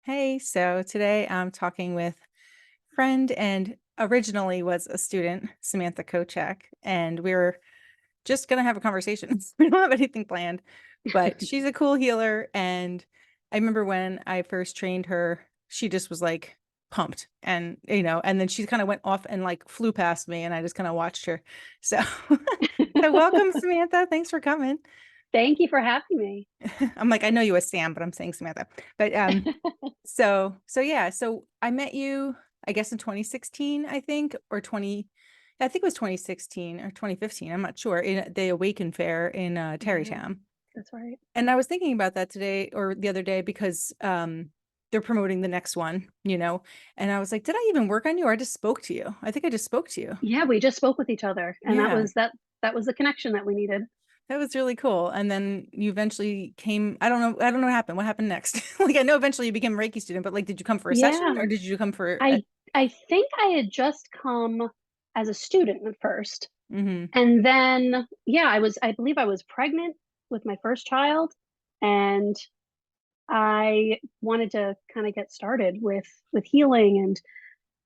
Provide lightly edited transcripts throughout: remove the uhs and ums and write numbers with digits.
Hey, so today I'm talking with a friend and originally was a student, Samantha Kocak, and we were just gonna have a conversation. We don't have anything planned, but she's a cool healer. And I remember when I first trained her, she just was like pumped and and then she kind of went off and like flew past me and I just kind of watched her. So so welcome, Samantha. Thanks for coming. Thank you for having me. I'm like, I know you as Sam, but I'm saying Samantha. But so yeah, so I met you, I guess in 2016, I think, or 20, I think it was 2016 or 2015. I'm not sure, in the Awaken Fair in Yeah, Tarrytown. that's right. And I was thinking about that today or the other day because they're promoting the next one. And I was like, did I even work on you or I just spoke to you? I think I just spoke to you. Yeah, we just spoke with each other, and that Yeah. was that was the connection that we needed. That was really cool. And then you eventually came, I don't know what happened. What happened next? Like I know eventually you became a Reiki student, but like did you come for a session Yeah, or did you come for a I I think I had just come as a student at first, hmm and then yeah, I believe I was pregnant with my first child, and I wanted to kind of get started with healing, and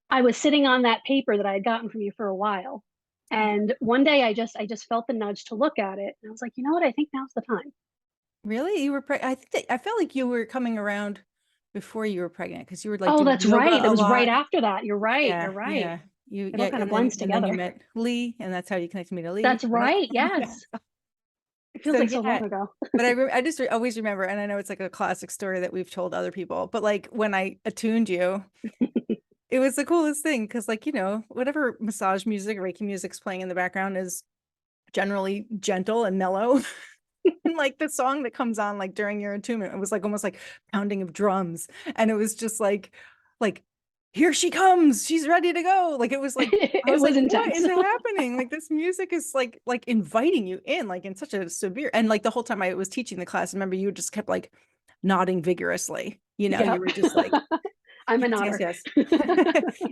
I was sitting on that paper that I had gotten from you for a while. And one day I just felt the nudge to look at it. And I was like, you know what? I think now's the time. Really? You were I think I felt like you were coming around before you were pregnant because you were like Oh, doing that's yoga right. It a was right lot. after that. You're right. You're Yeah, right. yeah. You It yeah, all kind of blends and then you together. met Lee and that's how you connected me to Lee, That's right? right. Yeah. Yes. It feels So like so long yeah, ago. but I just always remember, and I know it's like a classic story that we've told other people, but like when I attuned you, it was the coolest thing because like, whatever massage music, Reiki music's playing in the background is generally gentle and mellow. And like the song that comes on like during your attunement, it was like almost like pounding of drums. And it was just like, here she comes, she's ready to go. Like it was like, I It was like, was what intense. is happening? Like this music is like inviting you in, like in such a severe and like the whole time I was teaching the class, remember you just kept like nodding vigorously. You Yep. were just like, I'm a yes, yes, nodder. yes.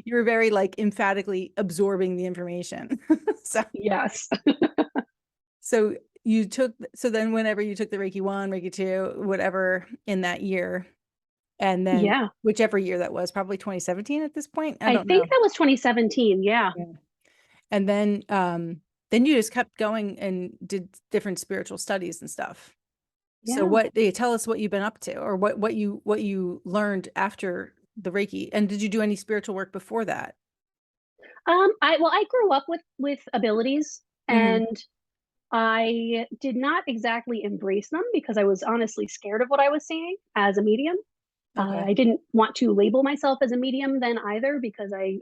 You were very like emphatically absorbing the information. So Yes. so so then whenever you took the Reiki 1, Reiki 2, whatever in that year, and then Yeah. whichever year that was, probably 2017 at this point. I I don't think know. that was 2017. Yeah. Yeah. And then you just kept going and did different spiritual studies and stuff. So Yeah. what they tell us what you've been up to or what you learned after the Reiki. And did you do any spiritual work before that? I grew up with abilities, hmm and I did not exactly embrace them because I was honestly scared of what I was seeing as a medium. Okay. I didn't want to label myself as a medium then either because I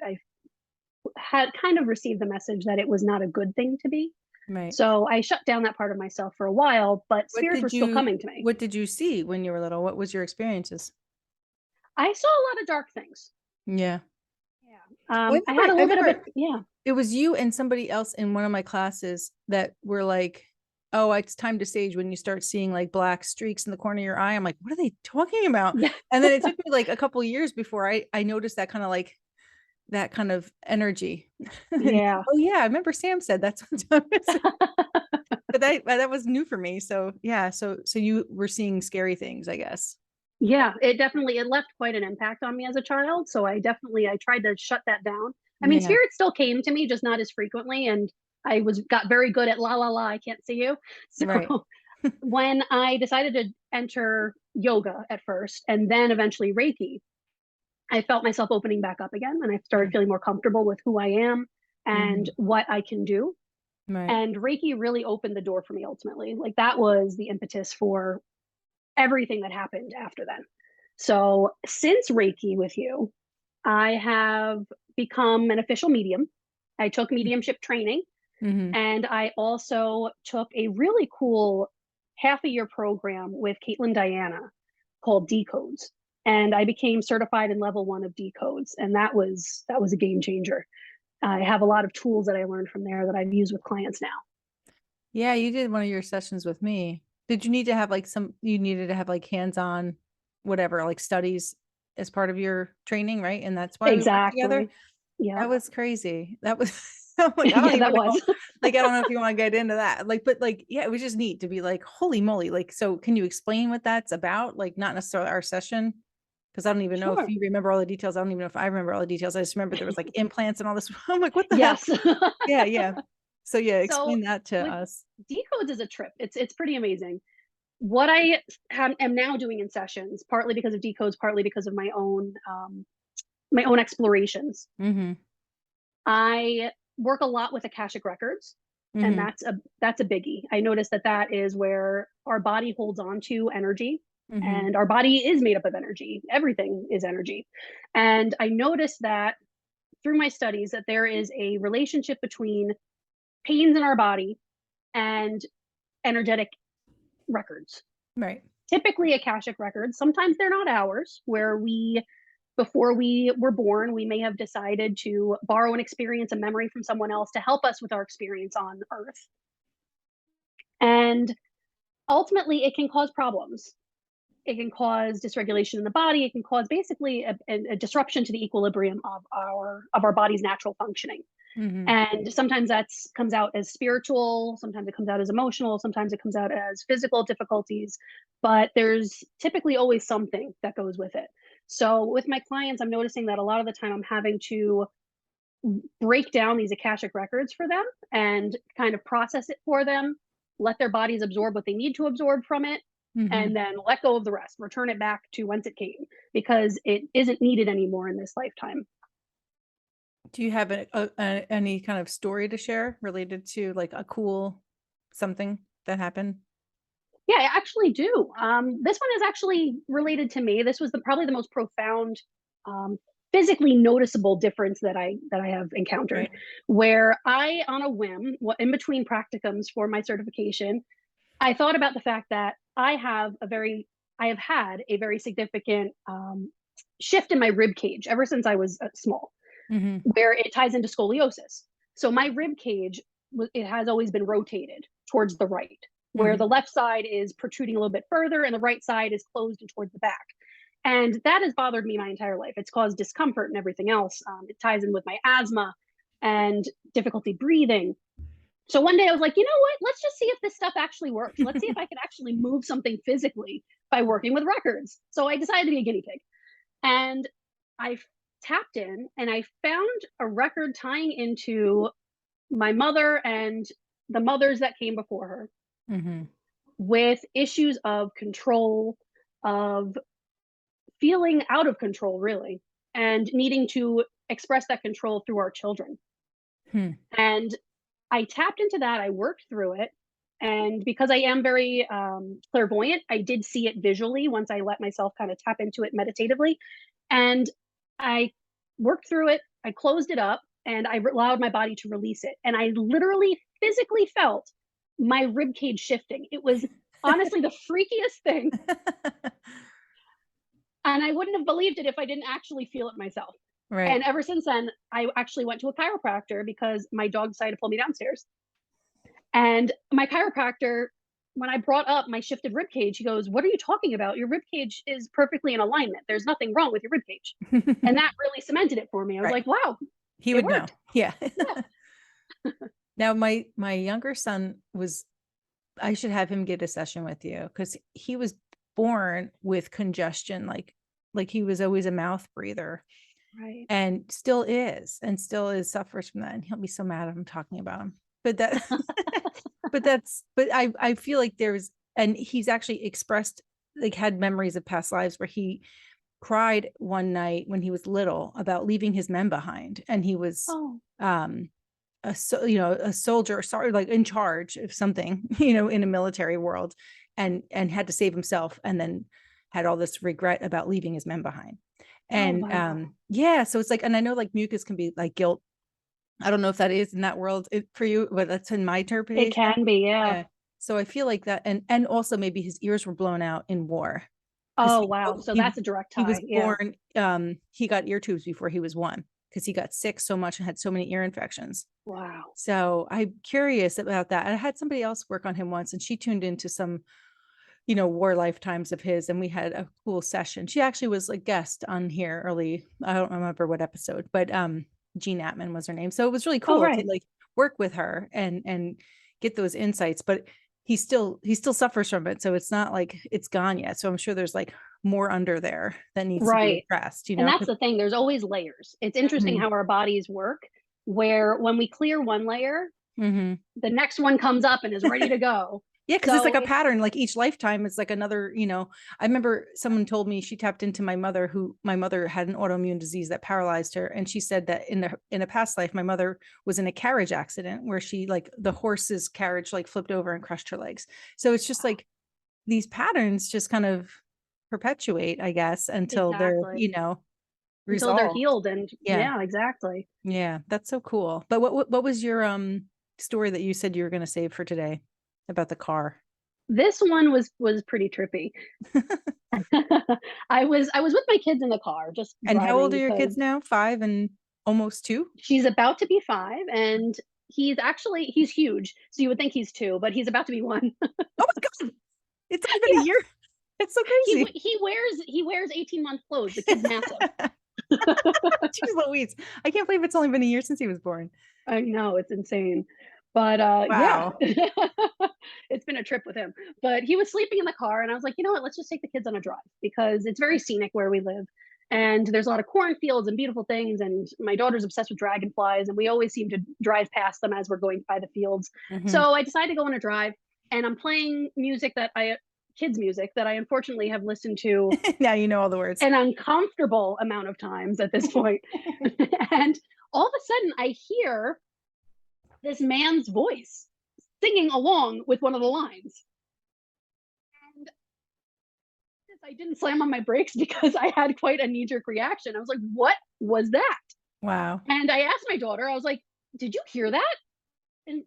had kind of received the message that it was not a good thing to be. Right. So I shut down that part of myself for a while, but What spirits were did still you coming to me. what did you see when you were little? What was your experiences? I saw a lot of dark things. Yeah. Yeah. Well, I had a I little bit of remember it. Yeah. it was you and somebody else in one of my classes that were like, "Oh, it's time to stage when you start seeing like black streaks in the corner of your eye." I'm like, "What are they talking about?" Yeah. And then it took me like a couple of years before I noticed that kind of energy. And, Yeah. oh yeah, I remember Sam said that's what time is. But that was new for me. So yeah, so you were seeing scary things, I guess. Yeah, it definitely it left quite an impact on me as a child, so I tried to shut that down. I mean, Yeah. spirits still came to me, just not as frequently, and I was got very good at la la la, I can't see you. So Right. when I decided to enter yoga at first and then eventually Reiki, I felt myself opening back up again and I started Mm, feeling more comfortable with who I am and mhm. what I can do. Right. And Reiki really opened the door for me ultimately. Like that was the impetus for everything that happened after then. So, since Reiki with you, I have become an official medium. I took mediumship training hmm and I also took a really cool half a year program with Caitlin Diana called Decodes. And I became certified in level 1 of Decodes. And that was a game changer. I have a lot of tools that I learned from there that I've used with clients now. Yeah, you did one of your sessions with me. Did you need to have like you needed to have like hands-on whatever, like studies as part of your training, right? And that's why we worked together. Exactly. Yeah. That was crazy. That was I'm like, I don't Yeah, even that know. was. Like, I don't know if you want to get into that. Like, but like, yeah, it was just neat to be like, holy moly. Like, so can you explain what that's about? Like, not necessarily our session. Because I don't even know if Sure. you remember all the details. I don't even know if I remember all the details. I just remember there was like implants and all this. I'm like, what the heck? Yes. Yeah, yeah. So yeah, So explain that to with us. decodes is a trip. It's pretty amazing. What I am now doing in sessions, partly because of decodes, partly because of my own explorations. Mm-hmm. I work a lot with Akashic records, and Mm-hmm. that's a biggie. I notice that that is where our body holds on to energy, Mm-hmm. and our body is made up of energy. Everything is energy. And I noticed that through my studies that there is a relationship between pains in our body and energetic records. Right. Typically Akashic records, sometimes they're not ours, where we before we were born, we may have decided to borrow an experience, a memory from someone else to help us with our experience on Earth. And ultimately, it can cause problems. It can cause dysregulation in the body. It can cause basically a disruption to the equilibrium of our body's natural functioning. Mm-hmm. And sometimes that's comes out as spiritual, sometimes it comes out as emotional, sometimes it comes out as physical difficulties, but there's typically always something that goes with it. So with my clients, I'm noticing that a lot of the time I'm having to break down these Akashic records for them and kind of process it for them, let their bodies absorb what they need to absorb from it, Mm-hmm. and then let go of the rest, return it back to whence it came, because it isn't needed anymore in this lifetime. Do you have any kind of story to share related to like a cool something that happened? Yeah, I actually do. This one is actually related to me. This was probably the most profound, um, physically noticeable difference that I have encountered. Right. Where I, on a whim, in between practicums for my certification, I thought about the fact that I have had a very significant shift in my rib cage ever since I was small, Mm-hmm. where it ties into scoliosis. So my rib cage, it has always been rotated towards the right, where Mm-hmm. the left side is protruding a little bit further and the right side is closed and towards the back. And that has bothered me my entire life. It's caused discomfort and everything else. It ties in with my asthma and difficulty breathing. So one day I was like, you know what? Let's just see if this stuff actually works. Let's see if I can actually move something physically by working with records. So I decided to be a guinea pig. And I tapped in and I found a record tying into my mother and the mothers that came before her Mm-hmm. with issues of control, of feeling out of control, really, and needing to express that control through our children. Hmm. And I tapped into that, I worked through it. And because I am very clairvoyant, I did see it visually once I let myself kind of tap into it meditatively. And I worked through it, I closed it up, and I allowed my body to release it. And I literally physically felt my rib cage shifting. It was honestly the freakiest thing. And I wouldn't have believed it if I didn't actually feel it myself. Right. And ever since then, I actually went to a chiropractor because my dog decided to pull me downstairs. And my chiropractor, when I brought up my shifted rib cage, he goes, "What are you talking about? Your rib cage is perfectly in alignment. There's nothing wrong with your rib cage." And that really cemented it for me. I was Right. like, wow, He it would know. worked. Yeah. Yeah. Now my younger son was I should have him get a session with you because he was born with congestion, like he was always a mouth breather Right. and still is suffers from that. And he'll be so mad if I'm talking about him. But that but I feel like there's and he's actually expressed like had memories of past lives where he cried one night when he was little about leaving his men behind and he was Oh, um a soldier sorry like in charge of something in a military world and had to save himself and then had all this regret about leaving his men behind oh, and wow. yeah, so it's like, and I know like mucus can be like guilt. I don't know if that is in that world for you, but that's in my It interpretation. can be, yeah. Yeah, so I feel like that, and also maybe his ears were blown out in war because Oh, wow. So he that's a direct he was tie. Yeah. born, he got ear tubes before he was one because he got sick so much and had so many ear infections. Wow. So I'm curious about that. I had somebody else work on him once, and she tuned into some, war lifetimes of his, and we had a cool session. She actually was a guest on here early. I don't remember what episode, but Jean Atman was her name. So it was really Oh, cool to right. like work with her and get those insights. But he still suffers from it, so it's not like it's gone yet. So I'm sure there's like more under there that needs to be Right. addressed, you And know? that's the thing, there's always layers. It's interesting Mhm, how our bodies work, where when we clear one layer, mhm. the next one comes up and is ready to go. Yeah, because it's like So a it's pattern, like each lifetime is like another, I remember someone told me she tapped into my mother had an autoimmune disease that paralyzed her. And she said that in a past life, my mother was in a carriage accident where she like the horse's carriage like flipped over and crushed her legs. So it's just like these patterns just kind of perpetuate, I guess, until they're, exactly. Until they're resolved. healed and Yeah. yeah, exactly. Yeah. That's so cool. But what was your story that you said you were gonna save for today about the car? This one was pretty trippy. I was with my kids in the car just And how driving old are your kids because now? 5 and almost 2? she's about to be 5 and he's huge. So you would think he's 2, but he's about to be 1. Oh my god! It's only been a Yeah, year? It's so crazy. he wears 18-month clothes. The kid's massive. Jeez Louise. I can't believe it's only been a year since he was born. I know, it's insane. But, yeah. Wow. It's been a trip with him. But he was sleeping in the car, and I was like, "You know what? Let's just take the kids on a drive," because it's very scenic where we live, and there's a lot of cornfields and beautiful things, and my daughter's obsessed with dragonflies, and we always seem to drive past them as we're going by the fields. Mhm. So I decided to go on a drive, and I'm playing music that I kids' music that I unfortunately have listened to Now you know all the words. an uncomfortable amount of times at this point. And all of a sudden, I hear this man's voice singing along with one of the lines. And I didn't slam on my brakes because I had quite a knee jerk reaction. I was like, what was that? Wow. And I asked my daughter, I was like, did you hear that?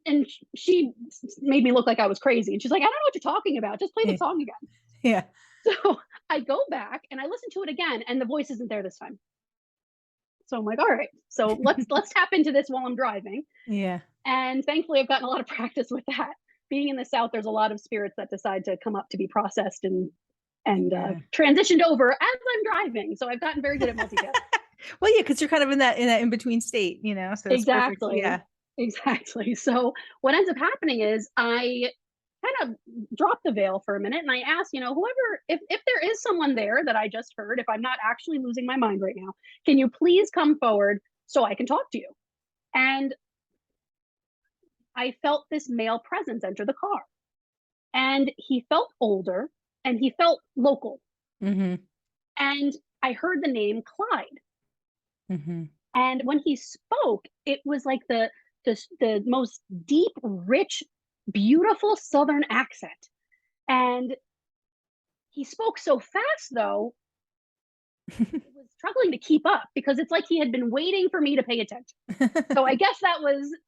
And she made me look like I was crazy. And she's like, I don't know what you're talking about. Just play the Yeah. song again. Yeah. So I go back and I listen to it again, and the voice isn't there this time. So I'm like, all right, so let's tap into this while I'm driving. Yeah. And thankfully, I've gotten a lot of practice with that. Being in the South, there's a lot of spirits that decide to come up to be processed and Yeah. transitioned over as I'm driving. So I've gotten very good at multitasking. Well, yeah, because 'cause you're kind of in that in-between state, so it's perfect. Exactly, Yeah. exactly. So what ends up happening is I kind of drop the veil for a minute and I ask, whoever, if there is someone there that I just heard, if I'm not actually losing my mind right now, can you please come forward so I can talk to you? And I felt this male presence enter the car. And he felt older and he felt local. Mhm. And I heard the name Clyde. Mhm. And when he spoke, it was like the most deep, rich, beautiful Southern accent. And he spoke so fast, though, I was struggling to keep up because it's like he had been waiting for me to pay attention. So I guess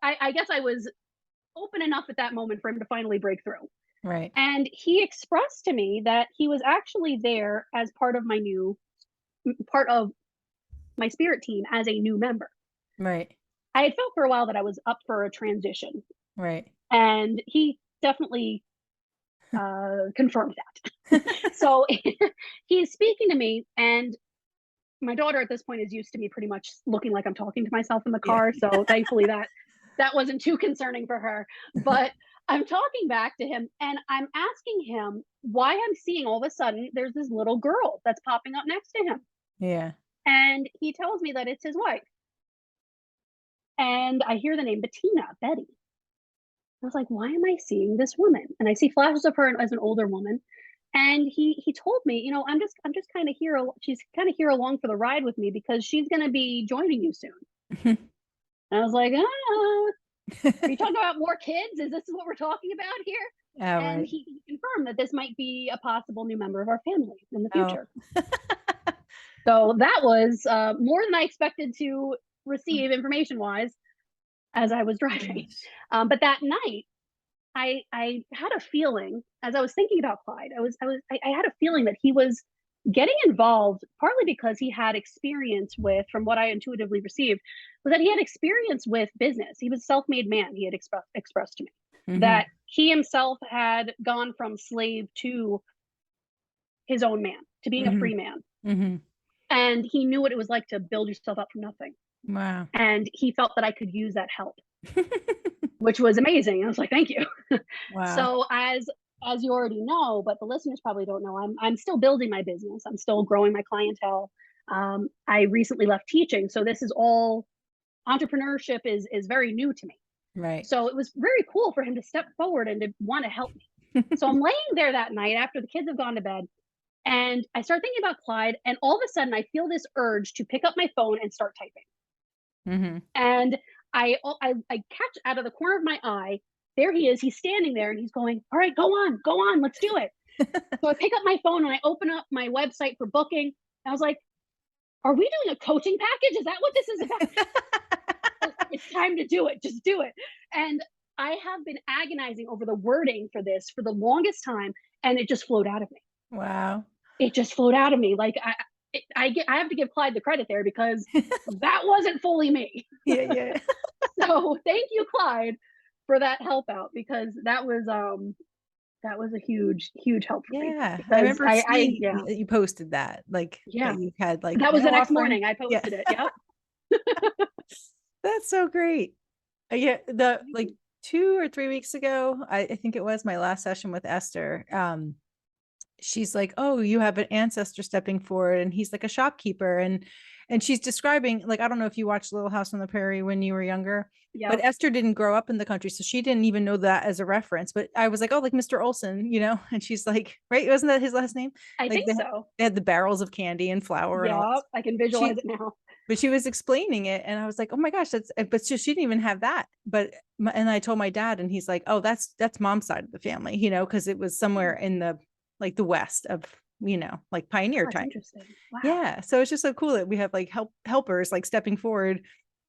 I guess I was open enough at that moment for him to finally break through. Right. And he expressed to me that he was actually there as part of my spirit team as a new member. Right. I had felt for a while that I was up for a transition, Right. and he definitely confirmed that. So he's speaking to me, and my daughter at this point is used to me pretty much looking like I'm talking to myself in the Yeah. car. So thankfully that wasn't too concerning for her. But I'm talking back to him and I'm asking him why I'm seeing all of a sudden there's this little girl that's popping up next to him. Yeah. And he tells me that it's his wife. And I hear the name Betty. I was like, why am I seeing this woman? And I see flashes of her as an older woman. And he told me, I'm just kind of here. She's kind of here along for the ride with me because she's going to be joining you soon. And I was like, are you talking about more kids? Is this what we're talking about here? All And right. he confirmed that this might be a possible new member of our family in the Oh. future. So that was more than I expected to receive information wise as I was driving. Gosh. But that night, I had a feeling as I was thinking about Clyde. I had a feeling that he was getting involved partly because he had experience with, from what I intuitively received, was that he had experience with business. He was a self-made man. He had expressed to me Mhm. that he himself had gone from slave to his own man, to being a Mhm. free man, Mhm. and he knew what it was like to build yourself up from nothing. Wow. And he felt that I could use that help, which was amazing. I was like, thank you. Wow. So as as you already know, but the listeners probably don't know, I'm still building my business. I'm still growing my clientele. I recently left teaching, so this is all entrepreneurship is very new to me. Right. So it was very cool for him to step forward and to want to help me. So I'm laying there that night after the kids have gone to bed, and I start thinking about Clyde, and all of a sudden I feel this urge to pick up my phone and start typing. Mhm. And I catch out of the corner of my eye, there he is. He's standing there and he's going, "All right, go on, let's do it." So I pick up my phone and I open up my website for booking. I was like, "Are we doing a coaching package? Is that what this is about?" It's time to do it. Just do it. And I have been agonizing over the wording for this for the longest time, and it just flowed out of me. Wow. It just flowed out of me. Like I have to give Clyde the credit there because that wasn't fully me. Yeah, yeah. So thank you, Clyde, for that help out because that was a huge help for me Yeah, I because remember I seeing yeah that you posted that, like, yeah that you had, like, that was the now next offering. morning I Yeah. posted it. Yep. That's so great. Yeah, like 2 or 3 weeks ago, I think it was my last session with Esther, she's like, "Oh, you have an ancestor stepping forward, and he's like a shopkeeper." And she's describing, like, I don't know if you watched Little House on the Prairie when you were younger, but Yep. Esther didn't grow up in the country, so she didn't even know that as a reference. But I was like, "Oh, like Mr. Olson," you know? And she's like, right? Wasn't that his last name? I Like think so. they had the barrels of candy and flour and all that. Yep. I can visualize She it now. but she was explaining it, and I was like, "Oh my gosh, that's," but she didn't even have that. But and I told my dad, and he's like, "Oh, that's mom's side of the family," you know, because it was somewhere Hmm. in the, like, the west of, like, Oh, pioneer that's time. interesting. Wow. Yeah, so it's just so cool that we have, like, helpers, like, stepping forward,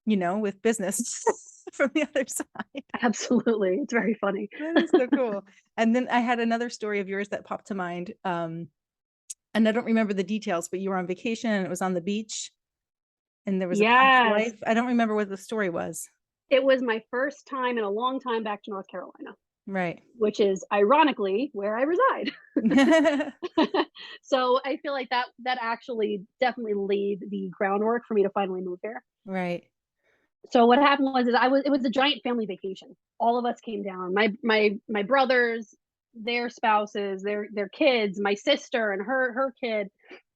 with business from the other side. Absolutely. It's very funny. That is so cool. And then I had another story of yours that popped to mind, and I don't remember the details, but you were on vacation and it was on the beach and there was a past Yes. life. I don't remember what the story was. It was my first time in a long time back to North Carolina, Right. which is ironically where I reside. So I feel like that actually definitely laid the groundwork for me to finally move there. Right. So what happened was is I was it was a giant family vacation. All of us came down. My brothers, their spouses, their kids, my sister and her kid,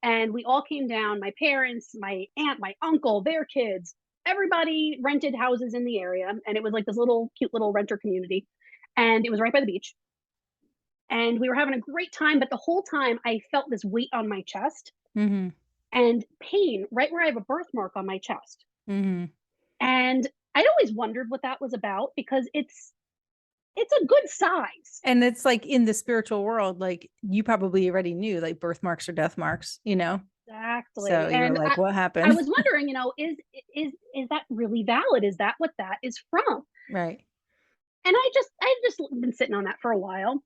and we all came down. My parents, my aunt, my uncle, their kids. Everybody rented houses in the area, and it was like this little cute little renter community, and it was right by the beach. And we were having a great time, but the whole time I felt this weight on my chest Mhm. and pain right where I have a birthmark on my chest. Mhm. And I'd always wondered what that was about because it's a good size. And it's like in the spiritual world, like, you probably already knew, like, birthmarks or death marks, you know? So Exactly. you were And like, "What I happened?" was wondering, is that really valid? Is that what that is from? Right. And I just been sitting on that for a while.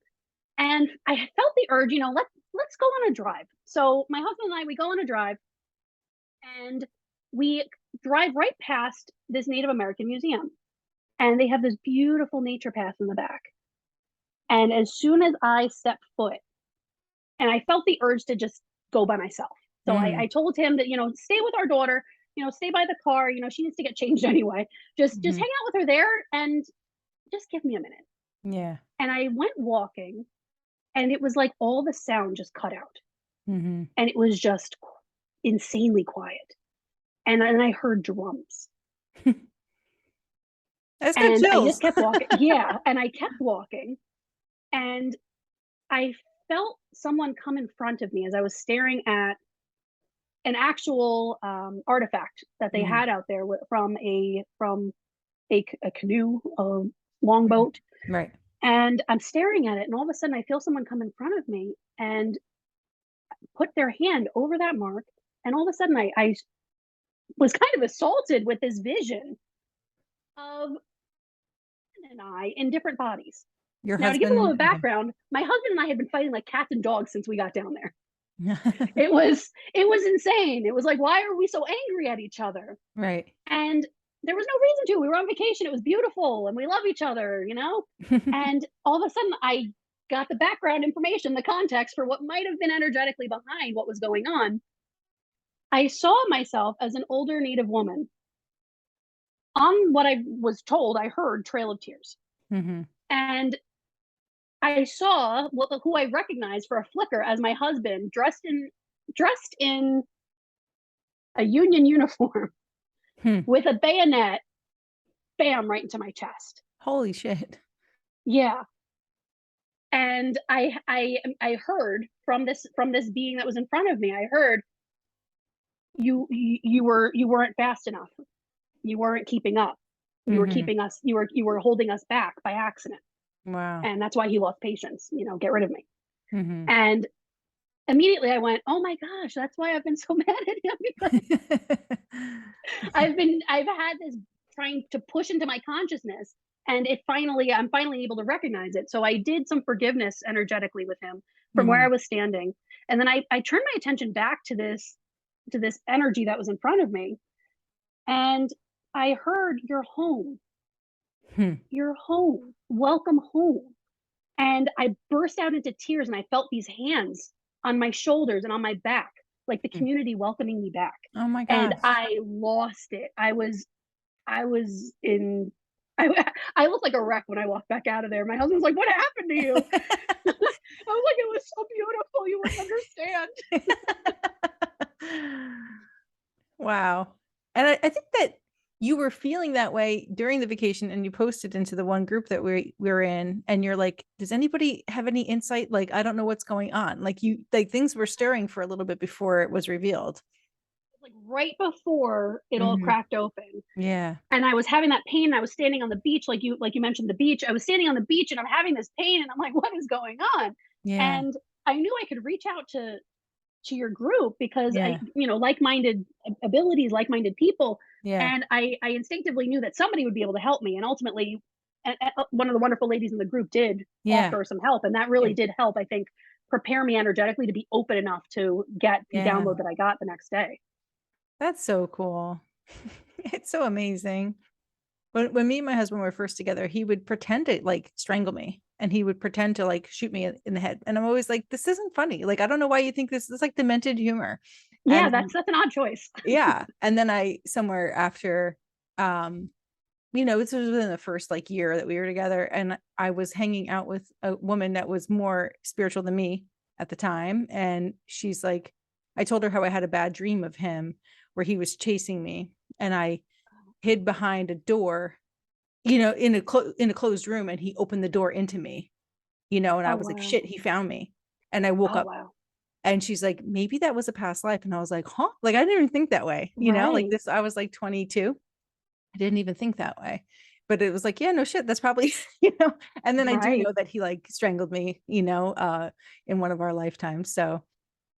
And I felt the urge, let's go on a drive. So my husband and I, we go on a drive and we drive right past this Native American museum. And they have this beautiful nature path in the back. And as soon as I stepped foot, and I felt the urge to just go by myself. So I Mhm. told him that, stay with our daughter, stay by the car, she needs to get changed anyway. Just Mhm. hang out with her there and just give me a minute. Yeah. And I went walking and it was like all the sound just cut out. Mhm. And it was just insanely quiet. And I heard drums. That's got And I chills. just kept walking. Yeah. And I kept walking. And I felt someone come in front of me as I was staring at an actual artifact that they Mhm. had out there from a canoe, a Mhm. longboat, Right. and I'm staring at it, and all of a sudden I feel someone come in front of me and put their hand over that mark, and all of a sudden I was kind of assaulted with this vision of and I in different bodies. Your Now, to give a little husband. Okay. background, my husband and I had been fighting like cats and dogs since we got down there. It was insane. It was like, why are we so angry at each other? Right. And there was no reason to. We were on vacation. It was beautiful and we love each other. And all of a sudden, I got the background information, the context for what might have been energetically behind what was going on. I saw myself as an older Native woman on what I was told, I heard Trail of Tears. Mhm. And I saw who I recognized for a flicker as my husband, dressed in a union uniform Hmm. with a bayonet, bam, right into my chest. Holy shit. Yeah, and I heard from this being that was in front of me. I heard you weren't fast enough. You weren't keeping up. You were Mhm. keeping us. You were holding us back by accident, Wow. and that's why he lost patience. Get rid of me. Mhm. And immediately I went, oh my gosh, that's why I've been so mad at him because I've had this trying to push into my consciousness, and I'm finally able to recognize it. So I did some forgiveness energetically with him from where I Mhm. was standing. And then I turned my attention back to this energy that was in front of me, and I heard, "You're home. Hmm. You're home. Welcome home." And I burst out into tears and I felt these hands on my shoulders and on my back, like the Hmm. community welcoming me back. Oh my And gosh. I lost it. I was in I I looked like a wreck when I walked back out of there. My husband's like, "What happened to you?" I was like, "It was so beautiful. You wouldn't understand." Wow. And I think that you were feeling that way during the vacation and you posted into the one group that we're in and you're like, does anybody have any insight? Like, I don't know what's going on. Like things were stirring for a little bit before it was revealed. Like right before it all Mhm. cracked open. Yeah. And I was having that pain. I was standing on the beach, like you mentioned the beach. I was standing on the beach and I'm having this pain and I'm like, what is going on? Yeah. And I knew I could reach out to your group because Yeah. like-minded abilities, like-minded people. Yeah. And I instinctively knew that somebody would be able to help me. And ultimately, one of the wonderful ladies in the group did Yeah. offer some help. And that Yeah. really did help, I think, prepare me energetically to be open enough to get the Yeah. download that I got the next day. That's so cool. It's so amazing. When me and my husband were first together, he would pretend to like strangle me and he would pretend to like shoot me in the head. And I'm always like, this isn't funny. Like, I don't know why you think this is like demented humor. Yeah, And that's an odd choice. yeah. And then I somewhere after, um, this was within the first like year that we were together. And I was hanging out with a woman that was more spiritual than me at the time. And she's like, I told her how I had a bad dream of him where he was chasing me. And I hid behind a door, in a closed room, and he opened the door into me, and I Oh was like, wow. shit, he found me. And I woke Oh up wow. and she's like, maybe that was a past life. And I was like, huh? Like I didn't even think that way, like Right. this, I was like 22. I didn't even think that way. But it was like, yeah, no shit, that's probably, and then I do Right. know that he like strangled me, in one of our lifetimes. So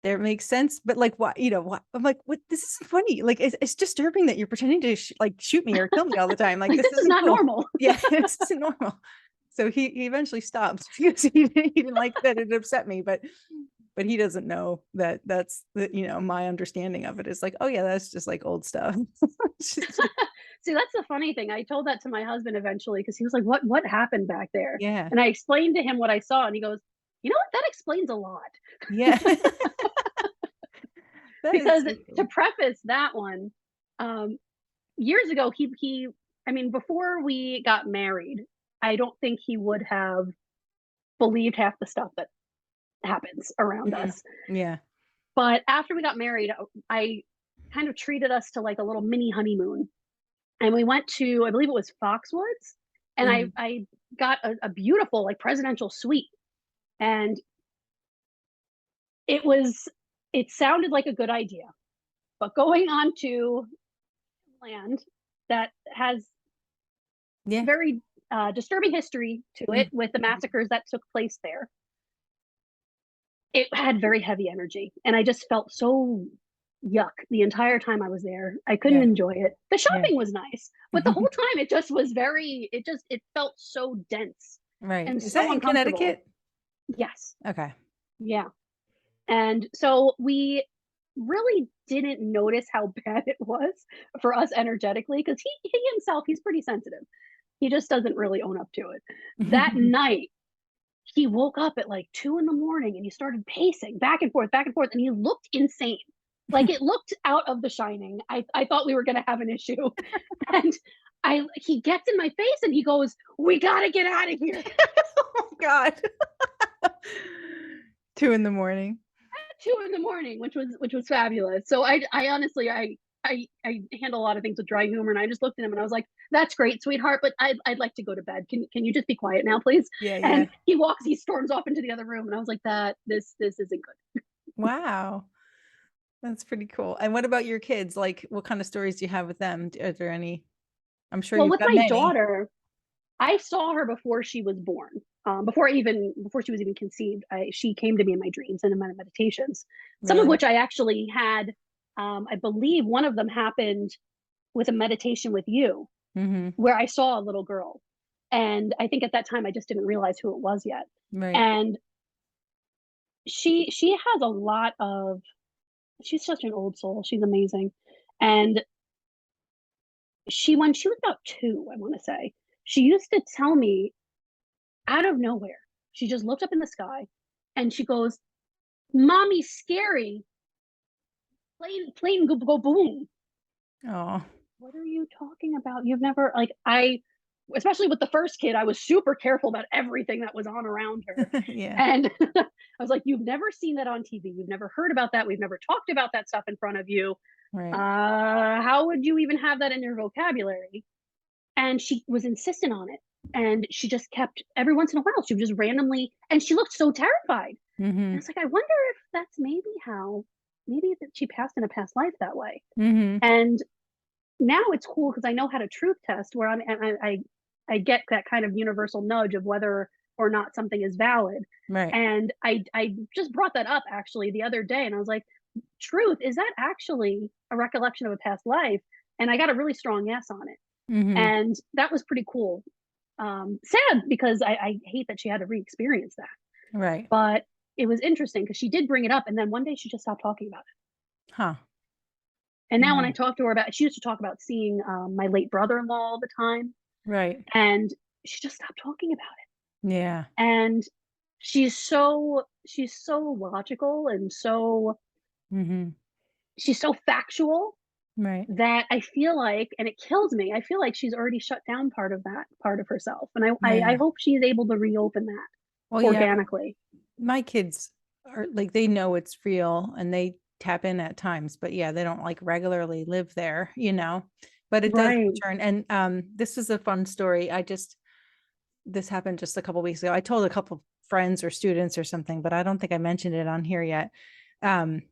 there makes sense. But like, what, what? I'm like, what? This isn't funny. Like, it's disturbing that you're pretending to like shoot me or kill me all the time. Like, Like this this is isn't not cool. normal. Yeah, this isn't normal. So he eventually stopped because he didn't like that it upset me. But he doesn't know that that's the, my understanding of it is like, oh yeah, that's just like old stuff. See, that's the funny thing. I told that to my husband eventually because he was like, what happened back there?" Yeah. And I explained to him what I saw and he goes, "You know what? That explains a lot." Yeah. That is Because so to cool. preface that one, um, years ago, I mean, before we got married, I don't think he would have believed half the stuff that happens around Mhm. us. Yeah. But after we got married, I kind of treated us to like a little mini honeymoon. And we went to, I believe it was Foxwoods, and Mhm. I got a beautiful like presidential suite, and it was it sounded like a good idea. But going on to land that has Yeah. very disturbing history to it Mhm. with the massacres that took place there, it had very heavy energy, and I just felt so yuck the entire time I was there. I couldn't Yeah. enjoy it. The Yeah. shopping was nice, but the whole time it just was it felt so dense Right. and Is so that in uncomfortable. Connecticut? Yes. Okay. Yeah. And so we really didn't notice how bad it was for us energetically because he himself, he's pretty sensitive. He just doesn't really own up to it. That night, he woke up at like 2 in the morning and he started pacing back and forth, and he looked insane. Like it looked out of The Shining. I thought we were gonna have an issue. And I he gets in my face and he goes, "We gotta get out of here." Oh my God. 2 in the morning. 2 in the morning, which was fabulous. So I honestly I handle a lot of things with dry humor, and I just looked at him and I was like, "That's great, sweetheart, but I'd like to go to bed. Can you just be quiet now, please?" Yeah, yeah. And he storms off into the other room, and I was like, "That this isn't good." Wow. That's pretty cool. And what about your kids? Like, what kind of stories do you have with them? Are there any? I'm sure Well, you've with got my many. daughter, I saw her before she was born. Before she was even conceived, she came to me in my dreams and in my meditations. Some of Really? which I actually had. I believe one of them happened with a meditation with you, Mhm. where I saw a little girl, and I think at that time I just didn't realize who it was yet. Right. And she has a lot of. She's such an old soul. She's amazing, and when she was about 2, I want to say, she used to tell me out of nowhere. She just looked up in the sky and she goes, "Mommy's scary. Plane go boom." Oh. What are you talking about? You've never like I especially with the first kid, I was super careful about everything that was on around her. Yeah. And I was like, "You've never seen that on TV. You've never heard about that. We've never talked about that stuff in front of you. Right. How would you even have that in your vocabulary?" And she was insistent on it. And she just kept every once in a while, she would just randomly, and she looked so terrified. And I Mhm. was like, I wonder if that's maybe that she passed in a past life that way. Mhm. And now it's cool because I know how to truth test where I get that kind of universal nudge of whether or not something is valid. Right. And I just brought that up actually the other day, and I was like, truth, is that actually a recollection of a past life? And I got a really strong yes on it. Mhm. And that was pretty cool. Sad because I hate that she had to re-experience that. Right. But it was interesting because she did bring it up, and then one day she just stopped talking about it. Huh. And now when I Yeah. talk to her about, she used to talk about seeing my late brother-in-law all the time, Right. and she just stopped talking about Yeah. it. And she's so logical and Mhm. she's so factual Right. that I feel like, and it kills me, I feel like she's already shut down part of that part of herself. And I Yeah. hope she's able to reopen that Well, yeah, organically. my kids are like they know it's real and they tap in at times, but yeah, they don't like regularly live there, you know. But it does Right. return. And this is a fun story. This happened just a couple weeks ago. I told a couple friends or students or something, but I don't think I mentioned it on here yet. Um,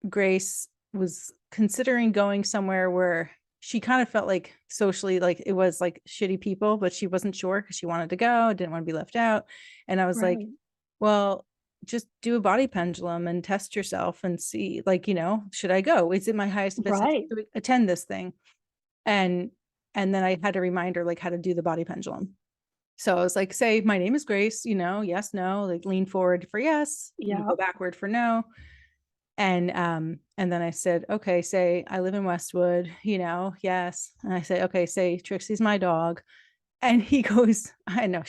Grace was considering going somewhere where she kind of felt like socially like it was like shitty people, but she wasn't sure because she wanted to go, didn't want to be left out. And I was like, Right. well, just do a body pendulum and test yourself and see, like, should I go? Is it my highest and best interest Right. to attend this thing? And then I had to remind her like how to do the body pendulum. So I was like, say, my name is Grace, yes, no, like lean forward for yes, you Yeah. go backward for no. And then I said, okay, say I live in Westwood, yes. And I said, okay, say Trixie's my dog. And he goes, I know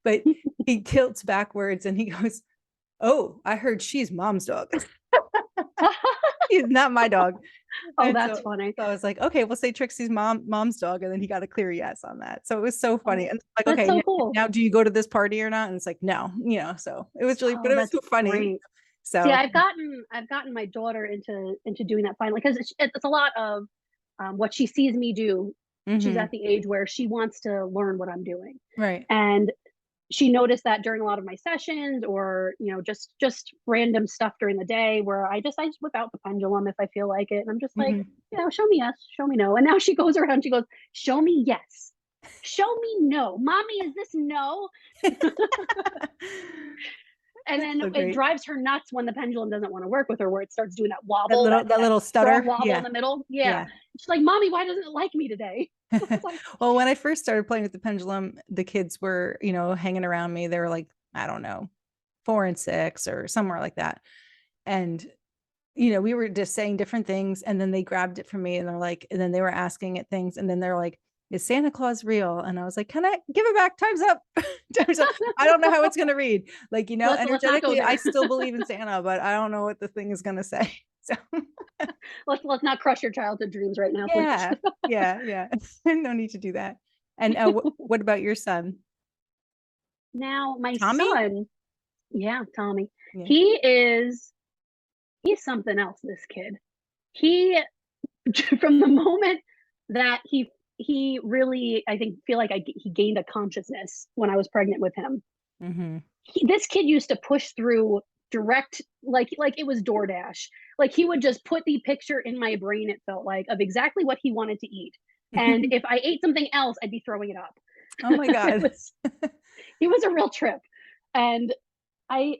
but he tilts backwards and he goes, oh, I heard she's mom's dog. He's not my dog. Oh, And that's so, funny. so I was like, okay, we'll say Trixie's mom's dog. And then he got a clear yes on that. So it was so funny. Oh, And like, that's okay, so now, cool. now do you go to this party or not? And it's like, no, so it was really, but Oh, it was that's so funny. great. See, So I've gotten my daughter into doing that finally because it's a lot of what she sees me do. She's mhm, at the age where she wants to learn what I'm doing, right. and she noticed that during a lot of my sessions, or just random stuff during the day, where I just whip out the pendulum if I feel like it, and I'm just like, Mhm. show me yes, show me no, and now she goes around, she goes, show me yes, show me no, mommy, is this no? And That's then so it great. drives her nuts when the pendulum doesn't want to work with her, where it starts doing that That wobble, little that that little strong stutter. wobble in Yeah. the middle. Yeah. Yeah. She's like, "Mommy, why doesn't it like me today?" It's like, Well, when I first started playing with the pendulum, the kids were, hanging around me. They were like, I don't know, 4 and 6 or somewhere like that. And, we were just saying different things. And then they grabbed it from me and they're like, and then they were asking it things. And then they're like, is Santa Claus real? And I was like, can I give it back? Time's up. Time's up. I don't know how it's going to read. Like, let's not go energetically, I there. still believe in Santa, but I don't know what the thing is going to say. So, Let's not crush your childhood dreams right now, please. yeah. Yeah. Yeah. No need to do that. And what about your son? Now my Tommy? son, yeah, Tommy, Yeah. he is he's something else, this kid. He from the moment that he really, I think, feel like he gained a consciousness when I was pregnant with him. Mm-hmm. This kid used to push through direct, like it was DoorDash. Like he would just put the picture in my brain, it felt like, of exactly what he wanted to eat. And if I ate something else, I'd be throwing it up. Oh my It God. was he was a real trip. And I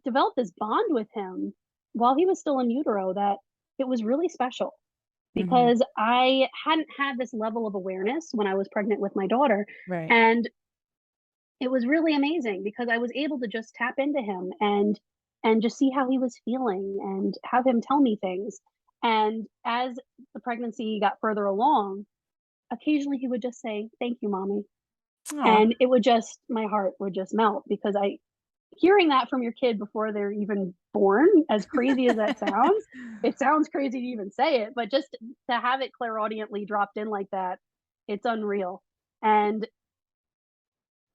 developed this bond with him while he was still in utero that it was really special Hmm. because I hadn't had this level of awareness when I was pregnant with my daughter. Right. And it was really amazing because I was able to just tap into him and just see how he was feeling and have him tell me things. And as the pregnancy got further along, occasionally he would just say, "Thank you, mommy." Oh. And it would just, my heart would just melt because I, hearing that from your kid before they're even born, as crazy as that sounds, it sounds crazy to even say it, but just to have it clairaudiently dropped in like that, it's unreal. And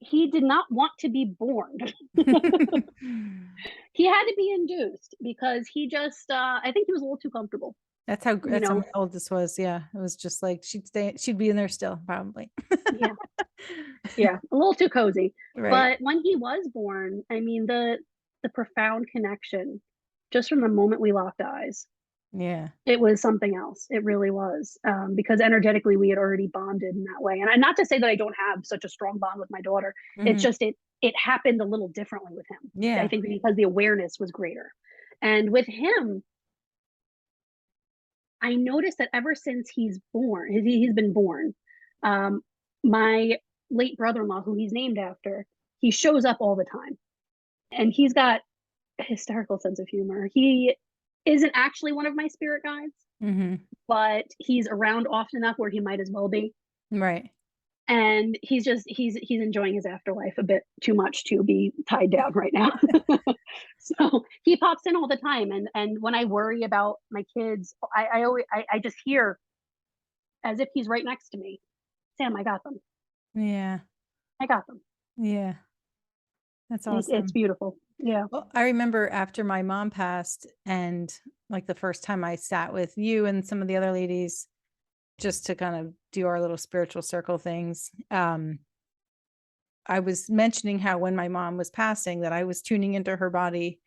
he did not want to be born. He had to be induced because he just, I think he was a little too comfortable, you That's how know? my oldest was. Yeah. It was just like she'd be in there still, probably. Yeah, yeah, a little too cozy. Right. But when he was born, I mean, the profound connection just from the moment we locked eyes, Yeah. it was something else. It really was, because energetically we had already bonded in that way. And not to say that I don't have such a strong bond with my daughter. It's Hmm. just it happened a little differently with him. I Yeah. think because the awareness was greater. And with him, I noticed that ever since he's been born, um, my late brother-in-law, who he's named after, he shows up all the time, and he's got a hysterical sense of humor. He isn't actually one of my spirit guides, Hmm. but he's around often enough where he might as well be. Right. And he's enjoying his afterlife a bit too much to be tied down right now. So he pops in all the time, and when I worry about my kids, I just hear as if he's right next to me. Sam, I got them. Yeah. I got them. Yeah. That's It's awesome. beautiful. Yeah. Well, I remember after my mom passed and like the first time I sat with you and some of the other ladies just to kind of do our little spiritual circle things. I was mentioning how when my mom was passing that I was tuning into her body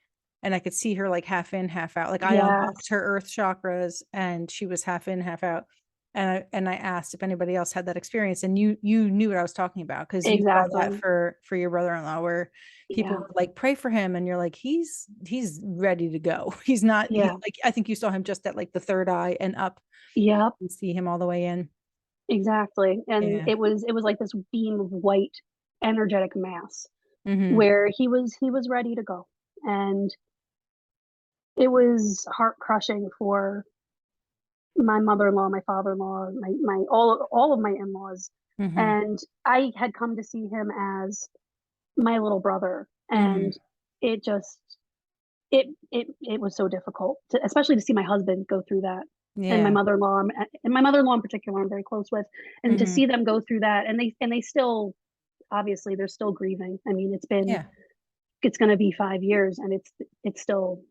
and I could see her like half in, half out. Like I unhooked Yes. her earth chakras and she was half in, half out. And I asked if anybody else had that experience and you knew what I was talking about because you saw that Exactly. for your brother-in-law where people Yeah. would like pray for him and you're like he's ready to go. He's not he Yeah. like I think you saw him just at like the third eye and up Yep. and see him all the way in. Exactly. And Yeah. it was like this beam of white energetic mass Mhm. where he was ready to go. And it was heart crushing for my mother-in-law, my father-in-law, my all of my in-laws. Mhm. And I had come to see him as my little brother, and Mhm. it just it was so difficult to, especially to see my husband go through that, and my Yeah. mother-in-law, and my mother-in-law in particular I'm very close with, and to Mhm. see them go through that, and they still, obviously they're still grieving. I mean, Yeah. it's going to be 5 years, and it's still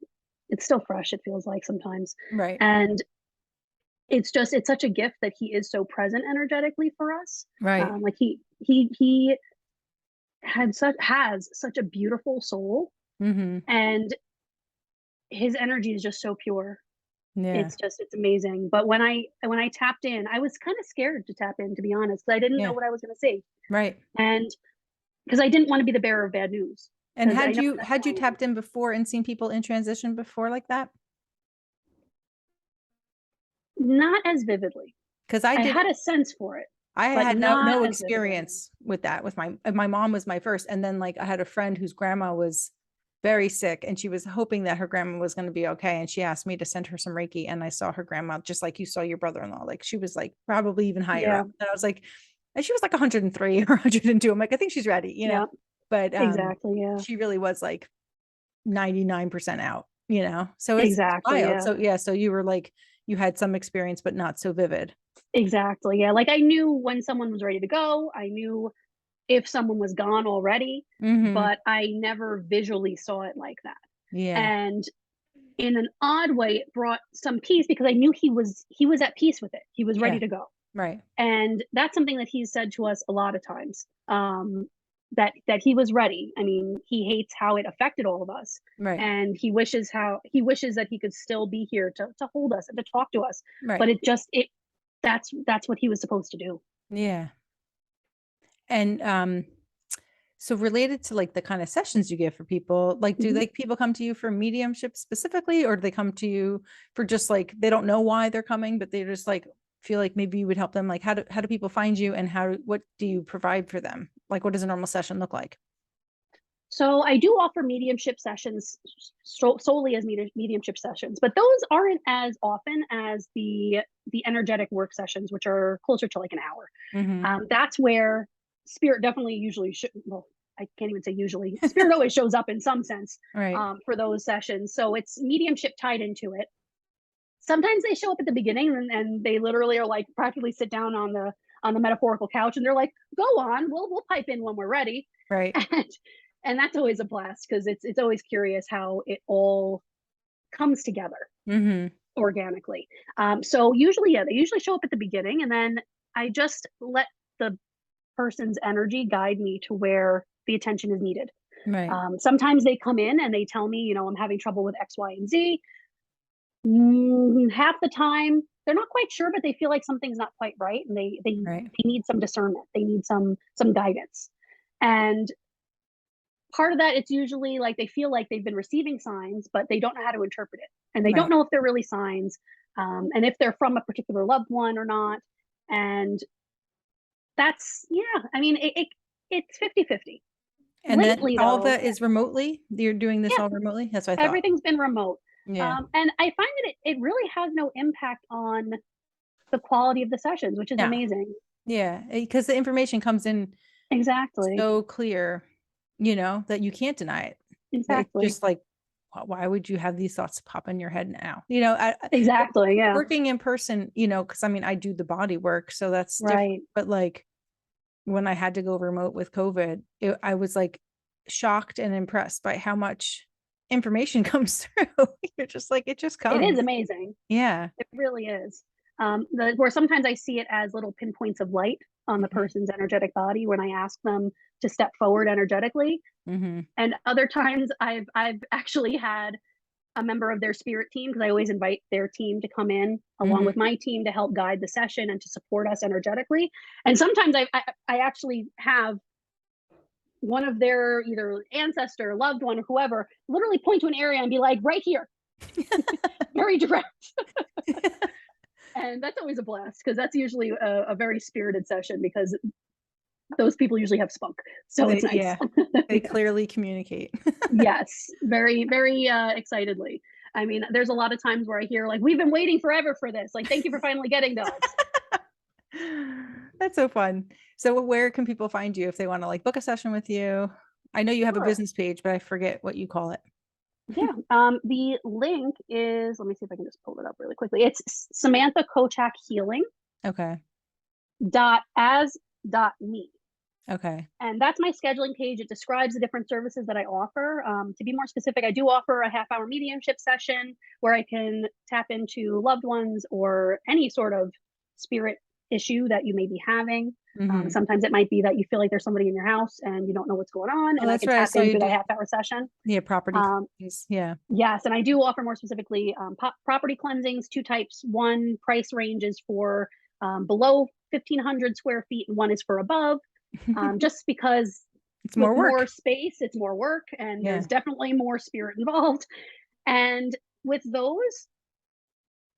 fresh, it feels like sometimes. Right. And it's such a gift that he is so present energetically for us. Right. Like he has such a beautiful soul, Mhm. and his energy is just so pure. Yeah. It's amazing. But when I tapped in, I was kind of scared to tap in, to be honest, because I didn't know Yeah. what I was going to see, Right. and because I didn't want to be the bearer of bad news. And Because I know that's had who you I am. tapped in before and seen people in transition before like that? Not as vividly. Because I I did had a sense for it, I but had not no as vividly. experience with that with my mom was my first and then like I had a friend whose grandma was very sick and she was hoping that her grandma was going to be okay and she asked me to send her some reiki and I saw her grandma just like you saw your brother-in-law like she was like probably even higher Yeah, up and I was like and she was like 103 or 102. I'm like I think she's ready, yeah, but exactly. Yeah, she really was like 99% out, so it's exactly. wild. Yeah, So yeah, so you were like you had some experience but not so vivid. exactly. Yeah, like I knew when someone was ready to go. I knew if someone was gone already, Mhm. but I never visually saw it like that. Yeah. And in an odd way, it brought some peace because I knew he was at peace with it. He was ready Yeah. to go. Right. And that's something that he's said to us a lot of times, that he was ready. I mean, he hates how it affected all of us, Right. and he wishes that he could still be here to hold us and to talk to us. Right. But it that's what he was supposed to do. Yeah. And, so related to, like, the kinda sessions you give for people, like, do, Mhm. like, people come to you for mediumship specifically, or do they come to you for just, like, they don't know why they're coming, but they just, like, feel like maybe you would help them? Like, how do people find you, and what do you provide for them? Like, what does a normal session look like? So I do offer mediumship sessions solely as mediumship sessions, but those aren't as often as the energetic work sessions, which are closer to like an hour. Mhm. That's where spirit definitely usually should. Well, I can't even say usually. Spirit always shows up in some sense Right. for those sessions, so it's mediumship tied into it. Sometimes they show up at the beginning and they literally are like practically sit down on the metaphorical couch and they're like, "Go on, we'll pipe in when we're ready." Right. And that's always a blast because it's always curious how it all comes together Mhm. organically. So usually, yeah, they usually show up at the beginning, and then I just let the person's energy guide me to where the attention is needed. Right. Sometimes they come in and they tell me, I'm having trouble with X, Y, and Z. Half the time, they're not quite sure, but they feel like something's not quite right, and Right. they need some discernment. They need some guidance, and part of that, it's usually like they feel like they've been receiving signs, but they don't know how to interpret it, and they don't Right. know if they're really signs, and if they're from a particular loved one or not. And that's, yeah. I mean, it's 50-50. And then Lately, all of though, that is remotely? You're doing this yeah, all remotely? That's what I thought. everything's been remote, Yeah. and I find that it really has no impact on the quality of the sessions, which is No. amazing. Yeah, because the information comes in Exactly, so clear, that you can't deny it. It's exactly, just like, why would you have these thoughts pop in your head now? exactly. Yeah, Working in person, because I mean, I do the body work, so that's different. right. But like when I had to go remote with COVID, I was like shocked and impressed by how much information comes through. You're just like, it just It is comes. amazing. Yeah. It really is. Where sometimes I see it as little pinpoints of light on the Mhm. person's energetic body when I ask them to step forward energetically. Mhm. And other times I've actually had a member of their spirit team, because I always invite their team to come in along Mhm. with my team to help guide the session and to support us energetically. And sometimes I actually have one of their either ancestor, loved one, or whoever literally point to an area and be like, right here, very direct. And that's always a blast because that's usually a very spirited session because those people usually have spunk. So it's nice. Yeah, they clearly communicate. Yes, very, very excitedly. I mean, there's a lot of times where I hear, like, we've been waiting forever for this. Like, thank you for finally getting to us. That's so fun. So where can people find you if they wanna, like, book a session with you? I know you have a Sure. business page, but I forget what you call it. Yeah. The link is, let me see if I can just pull it up really quickly. It's Samantha Kocak Healing Okay, dot as dot me. okay. And that's my scheduling page. It describes the different services that I offer. To be more specific, I do offer a half-hour mediumship session where I can tap into loved ones or any sort of spirit issue that you may be having. Mhm. Sometimes it might be that you feel like there's somebody in your house and you don't know what's going on, Oh, and I that's can right, I tap saw in you through that do half-hour session. property Um, cleanses, yeah. yes, and I do offer more specifically property cleansings, two types. One price range is for below 1,500 square feet, and one is for above, just because It's with more more work. space, it's more work and Yeah. there's definitely more spirit involved. And with those,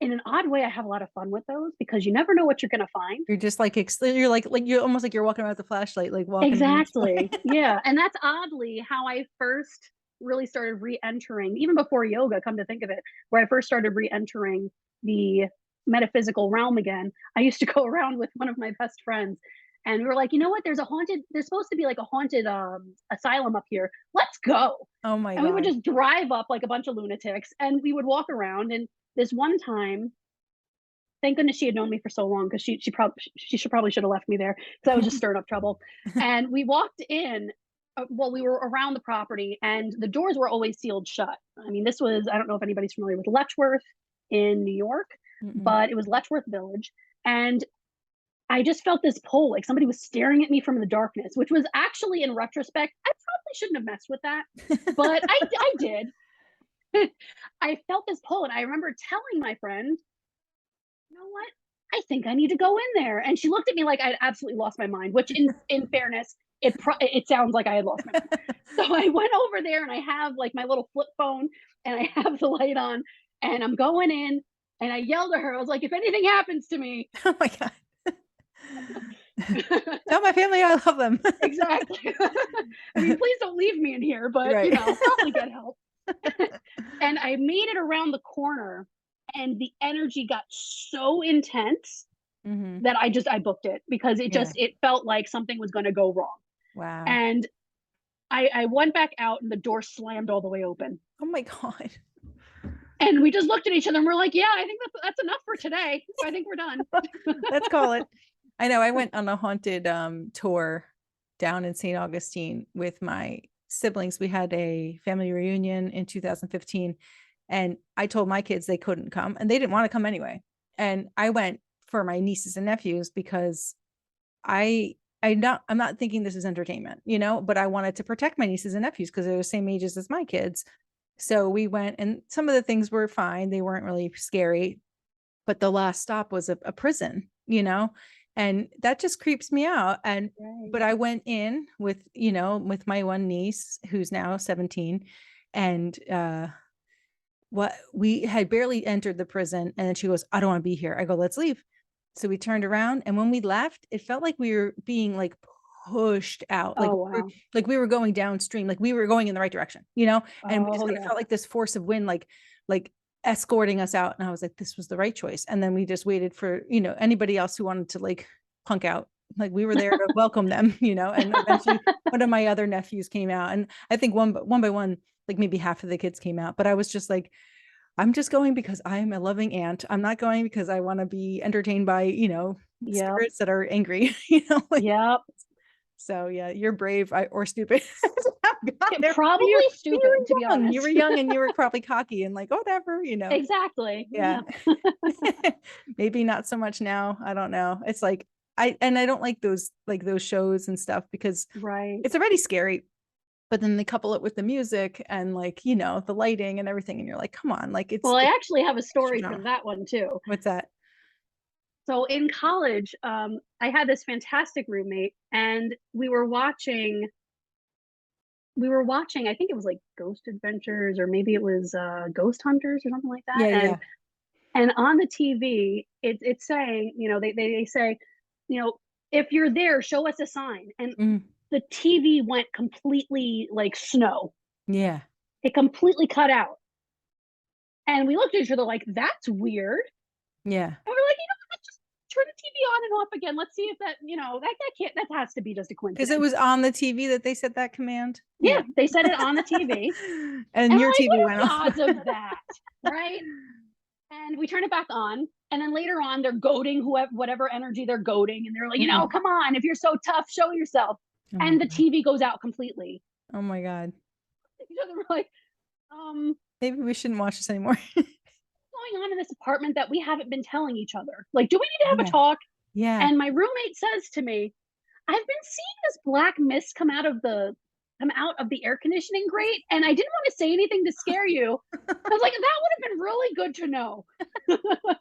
in an odd way, I have a lot of fun with those because you never know what you're going to find. You're just like you're like you're almost like you're walking around with a flashlight, like walking in each Exactly. Yeah. And that's oddly how I first really started re entering, even before yoga, come to think of it, where I first started re entering the metaphysical realm again. I used to go around with one of my best friends and we were like, you know what? There's supposed to be like a haunted asylum up here. Let's go. Oh my And we would god. just drive up like a bunch of lunatics and we would walk around. And this one time, thank goodness she had known me for so long, because she should have left me there, because I was just stirring up trouble. And we walked in. Well, we were around the property, and the doors were always sealed shut. I mean, this was, I don't know if anybody's familiar with Letchworth in New York, Mm-mm. but it was Letchworth Village, and I just felt this pull, like somebody was staring at me from the darkness, which was actually, in retrospect, I probably shouldn't have messed with that, but I did. I felt this pull, and I remember telling my friend, "You know what? I think I need to go in there." And she looked at me like I'd absolutely lost my mind, which in fairness, it sounds like I had lost my mind. So I went over there, and I have like my little flip phone, and I have the light on, and I'm going in, and I yelled at her. I was like, "If anything happens to me." Oh my God. Tell my family I love them. Exactly. I mean, please don't leave me in here, but Right. probably get help. And I made it around the corner, and the energy got so intense Mhm. that I booked it, because Yeah. it felt like something was going to go wrong. Wow. And I went back out, and the door slammed all the way open. Oh my God. And we just looked at each other, and we're like, "Yeah, I think that's enough for today. I think we're done." Let's call it. I know I went on a haunted tour down in St. Augustine with my siblings. We had a family reunion in 2015, and I told my kids they couldn't come, and they didn't want to come anyway. And I went for my nieces and nephews because I'm not thinking this is entertainment, but I wanted to protect my nieces and nephews because they're the same ages as my kids. So we went, and some of the things were fine. They weren't really scary, but the last stop was a prison, and that just creeps me out. And Right. but I went in with, with my one niece who's now 17, and what we had barely entered the prison, and then she goes, "I don't want to be here." I go, "Let's leave." So we turned around, and when we left, it felt like we were being like pushed out, Oh, wow. like we were going downstream, like we were going in the right direction, and we just Oh, kind of yeah. felt like this force of wind, like escorting us out. And I was like, this was the right choice. And then we just waited for, anybody else who wanted to like punk out. Like we were there to welcome them, and eventually one of my other nephews came out. And I think one by one, like maybe half of the kids came out. But I was just like, I'm just going because I'm a loving aunt. I'm not going because I want to be entertained by, Yep. spirits that are angry, like, Yep. so yeah, you're brave or stupid. I've got there. Probably You stupid, to be were young. You were honest. young and you were probably cocky and like, "Oh, whatever. Exactly. Yeah. Yeah. Maybe not so much now. I don't know. It's like I don't like those shows and stuff because Right. it's already scary. But then they couple it with the music and like, the lighting and everything. And you're like, come on, like Well, I it's actually have a extra story for drama. that one too. What's that? So in college, I had this fantastic roommate, and I think it was like Ghost Adventures, or maybe it was Ghost Hunters or something like that. Yeah, And yeah. on the TV, it's saying, they say, you know, if you're there, show us a sign. And Mm, the TV went completely like snow. yeah. It completely cut out. And we looked at each other like, that's weird. Yeah. And we're like, let's just turn the TV on and off again. Let's see if that can't, that has to be just a Because it coincidence. was on the TV that they said that command. Yeah. Yeah, they said it on the TV. And And we're your like, what TV are went the off. odds of that? Right? And we turn it back on. And then later on, they're goading whatever energy they're goading. And they're like, Mhm. come on, if you're so tough, show yourself. Oh my And the God. TV goes out completely. Oh my God. Each other were like, um, Maybe we shouldn't watch this anymore. what's going on in this apartment that we haven't been telling each other? Like, do we need to have a Yeah. talk? Yeah. And my roommate says to me, I've been seeing this black mist come out of the air conditioning grate, and I didn't want to say anything to scare you. I was like, that would have been really good to know. It would have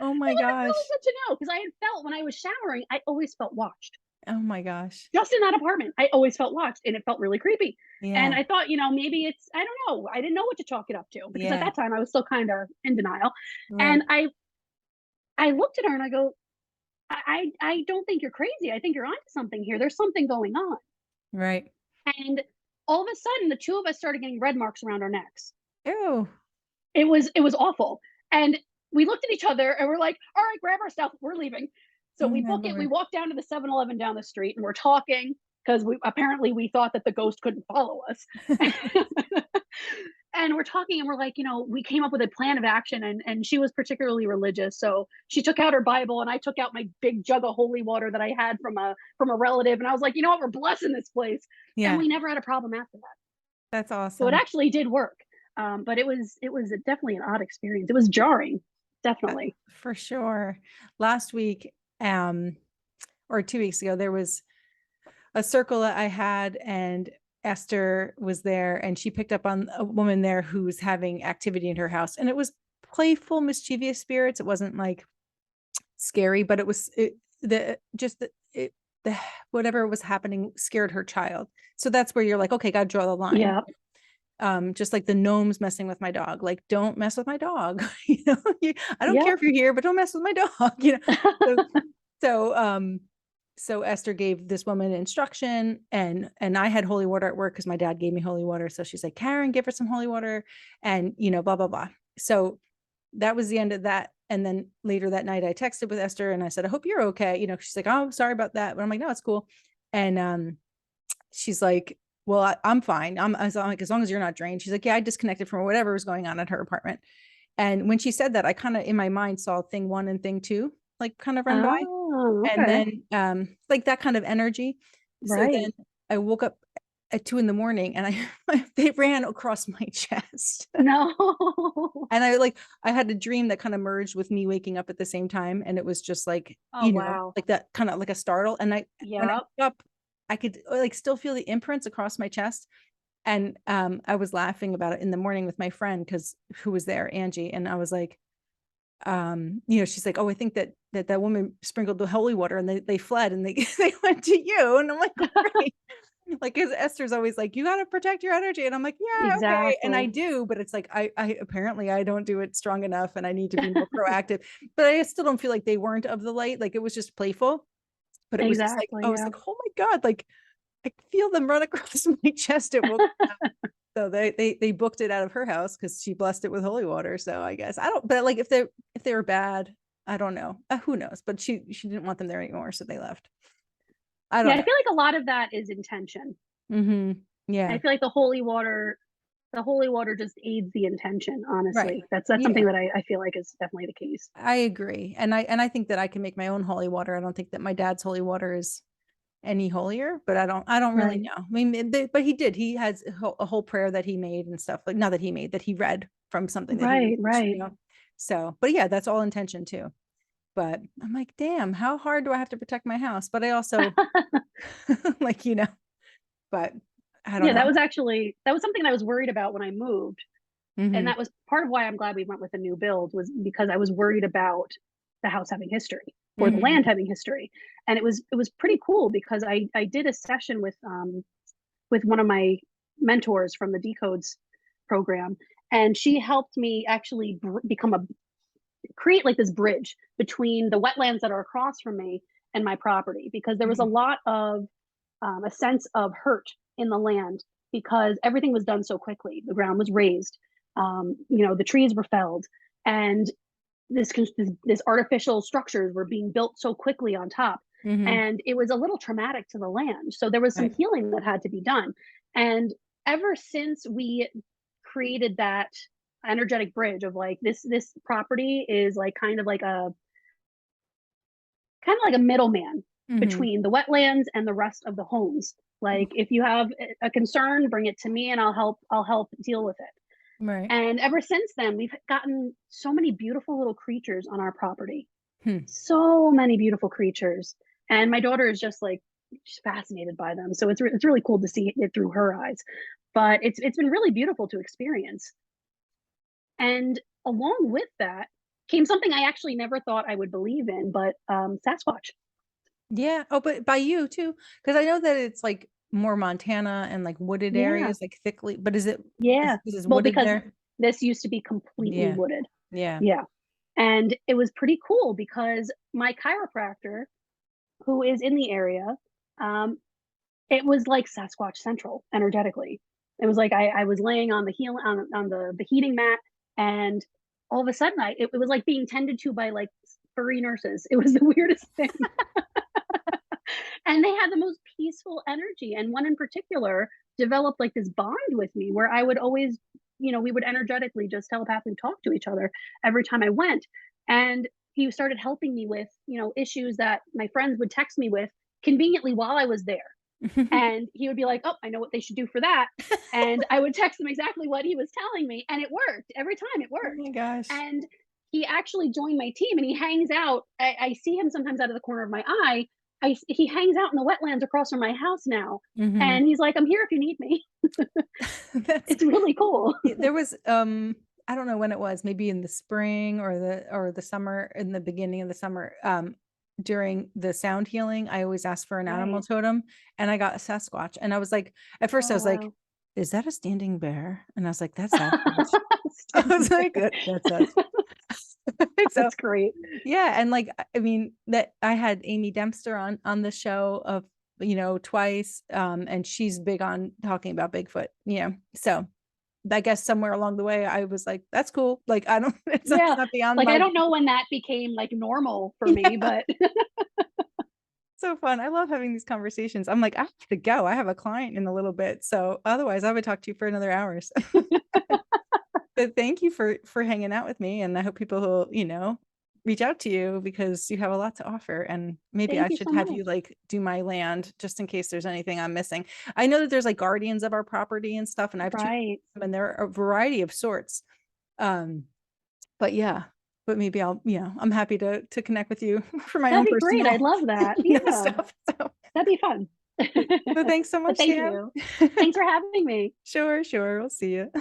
Oh my been really gosh. good to know, because I had felt when I was showering, I always felt watched. Oh my gosh. Just in that apartment, I always felt watched, and it felt really creepy. And Yeah. I thought, maybe it's, I don't know. I didn't know what to chalk it up to, because at Yeah. that time I was still kind of in denial. Right. And I looked at her and I go, I don't think you're crazy. I think you're onto something here. There's something going on. Right. And all of a sudden, the two of us started getting red marks around our necks. Ew. It was awful. And we looked at each other and we're like, all right, grab our stuff. We're leaving. So Oh we my book it. We Lord. walk down to the 7-Eleven down the street, and we're talking, because we thought that the ghost couldn't follow us. and we're talking and we're like, we came up with a plan of action, and she was particularly religious. So she took out her Bible and I took out my big jug of holy water that I had from a relative. And I was like, you know what, we're blessing this place. And Yeah, we never had a problem after that. that's So it awesome. actually did work. But it was definitely an odd experience. It was jarring, definitely. For sure. Last week, um, or 2 weeks ago, there was a circle that I had, and Esther was there, and she picked up on a woman there who was having activity in her house, and it was playful, mischievous spirits. It wasn't like scary, but it was the just the whatever was happening scared her child. So that's where you're like, okay, gotta draw the line. Yeah. Just like the gnomes messing with my dog, like don't mess with my dog. I don't care Yep. if you're here, but don't mess with my dog. So so so Esther gave this woman instruction, and I had holy water at work because my dad gave me holy water. So she's like, Karen, give her some holy water, and blah blah blah. So that was the end of that. And then later that night I texted with Esther and I said, I hope you're okay. She's like, oh, sorry about that. But I'm like, no, it's cool. And she's like, well, I'm fine. I'm like, as long as you're not drained. She's like, yeah, I disconnected from whatever was going on at her apartment. And when she said that, I kind of in my mind saw thing one and thing two like kind of run by. Oh, And okay. then like that kind of energy. So Right. then I woke up at 2 in the morning and they ran across my chest. No. And I had a dream that kind of merged with me waking up at the same time. And it was just like, Oh, wow. like that kind of like a startle. And when I Yep. woke up, I could like still feel the imprints across my chest. And I was laughing about it in the morning with my friend who was there, Angie. And I was like, she's like, oh, I think that woman sprinkled the holy water and they fled and they they went to you. And I'm like, great. Like, because Esther's always like, you got to protect your energy. And I'm like, yeah, okay. And I Exactly. do, but it's like, I apparently I don't do it strong enough and I need to be more proactive. But I still don't feel like they weren't of the light. Like, it was just playful, but it was just like, I Exactly. was Yeah. like, oh my God, like I feel them run across my chest. It woke me up. So they booked it out of her house because she blessed it with holy water. So I guess I don't, but like if they were bad, I don't know. Who knows? But she didn't want them there anymore, so they left. I Yeah, don't I know. feel like a lot of that is intention. I Yeah. feel like the holy water just aids the intention, Right. honestly. That's Yeah. something that I feel like is definitely the case. I agree. And I think that I can make my own holy water. I don't think that my dad's holy water is any holier, but I don't really Right. know. I mean, but he did. He has a whole prayer that he made and stuff. Like not that he made, that he read from something that he Right. researched. Right. So, but yeah, that's all intention too. But I'm like, damn, how hard do I have to protect my house? But I also like, but I don't Yeah, know. that was something that I was worried about when I moved. And Hmm. that was part of why I'm glad we went with a new build, was because I was worried about the house having history or the land Hmm. having history. And it was pretty cool because I did a session with one of my mentors from the Decodes program, and she helped me actually become a create like this bridge between the wetlands that are across from me and my property, because there was a Hmm. lot of a sense of hurt in the land because everything was done so quickly. The ground was raised, the trees were felled, and this artificial structures were being built so quickly on top, Hmm. and it was a little traumatic to the land. So there was some Right. healing that had to be done, and ever since we created that energetic bridge of like this property is like kind of like a middleman Hmm. between the wetlands and the rest of the homes. Like if you have a concern, bring it to me and I'll help deal with it. Right. And ever since then, we've gotten so many beautiful little creatures on our property. Hmm. So many beautiful creatures. And my daughter is just like she's fascinated by them. So it's really cool to see it through her eyes. But it's been really beautiful to experience. And along with that came something I actually never thought I would believe in, but Sasquatch. Yeah. Oh, but by you too, because I know that it's like more Montana and like wooded Yeah. areas, like thickly. But is it Yeah. is this Well, wooded because there? this used to be completely Yeah. wooded. Yeah. Yeah. And it was pretty cool because my chiropractor, who is in the area, um, it was like Sasquatch Central energetically. It was like I was laying on the on the heating mat, and all of a sudden it was like being tended to by like furry nurses. It was the weirdest thing. And they had the most peaceful energy. And one in particular developed like this bond with me where I would always we would energetically just telepathically talk to each other every time I went. And he started helping me with, issues that my friends would text me with conveniently while I was there. And he would be like, "Oh, I know what they should do for that." And I would text him exactly what he was telling me, and it worked. Every time it Oh my worked. gosh. And he actually joined my team and he hangs out. I see him sometimes out of the corner of my eye. He hangs out in the wetlands across from my house now. Mhm. And he's like, "I'm here if you need me." That's It's really cool. there was, I don't know when it was, maybe in the spring or the summer, in the beginning of the summer, during the sound healing, I always asked for an animal Right. totem, and I got a Sasquatch, and I was like at first I Oh, was like, wow. "Is that a standing bear?" And I was like, "That's Sasquatch." I was Standing like, there. That's us." So, That's great. yeah, and, like, I mean, that I had Amy Dempster on the show of, twice, and she's big on talking about Bigfoot, so I guess somewhere along the way, I was like, "That's cool." Like, I don't it's Yeah. not beyond Like, I my don't know when that became, like, normal for me, yeah, but so fun. I love having these conversations. I'm like, "I have to go. I have a client in a little bit." So, otherwise, I would talk to you for another hour, so but thank you for hanging out with me, and I hope people will, reach out to you because you have a lot to offer, and maybe thank I you should so have much. you, like, do my land just in case there's anything I'm missing. I know that there's, like, guardians of our property and stuff, and I have 2 Right. and they're a variety of sorts. Um, but yeah, but maybe I'm happy to connect with you for my That'd own be great, I'd personal, love that. Yeah, stuff. So that'd be fun. so thanks so But much, thank Sam. you. Thanks for having me. Sure, sure. We'll see you.